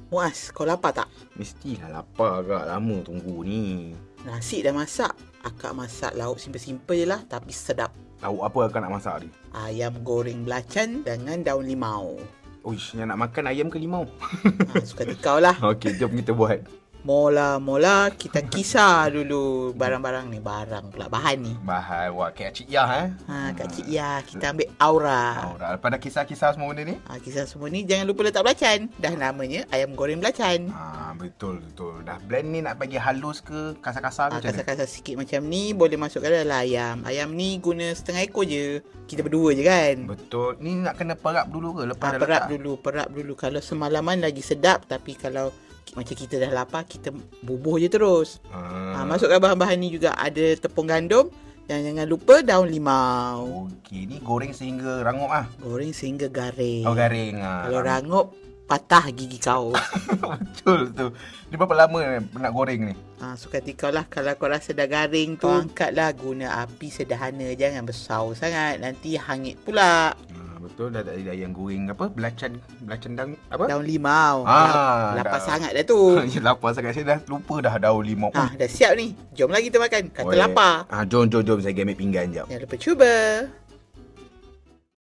Muaz, kau lapar tak? Mestilah lapar agak. Lama tunggu ni. Nasi dah masak. Akak masak lauk simple-simple je lah, tapi sedap. Lauk apa akak nak masak ni? Ayam goreng belacan dengan daun limau. Uish, yang nak makan ayam ke limau? Suka kau lah. Okey, jom kita buat. Mula-mula kita kisar dulu barang-barang ni. Barang pula, bahan ni. Bahan, wah, kayak Cik Yah Kak Cik Ya, kita ambil aura. Lepas dah kisah-kisah semua benda ni? Kisar semua ni, jangan lupa letak belacan. Dah namanya ayam goreng belacan. Betul. Dah blend ni nak bagi halus ke kasar-kasar ke macam mana? Kasar-kasar sikit macam ni, boleh masukkan dalam ayam. Ayam ni guna setengah ekor je. Kita berdua je kan. Betul. Ni nak kena perap dulu ke? Lepas dah perap dulu. Kalau semalaman lagi sedap, tapi kalau macam kita dah lapar, kita bubuh je terus. Masukkan bahan-bahan ni juga. Ada tepung gandum. Dan jangan lupa daun limau. Okey, ni goreng sehingga rangup Goreng sehingga garing. Garing Kalau rangup, patah gigi kau. Betul tu. Ni berapa lama nak goreng ni? Suka kau lah. Kalau kau rasa dah garing tu, angkatlah, guna api sederhana. Jangan besar sangat. Nanti hangit pula. Betul, dah ada ayam goreng apa? Belacan daun apa? Daun limau. Lapar sangat dah tu. Lapar sangat. Saya dah lupa dah daun limau. Dah siap ni. Jomlah kita makan. Kata lapar. Jom. Saya ambil pinggan jap. Jangan lupa cuba.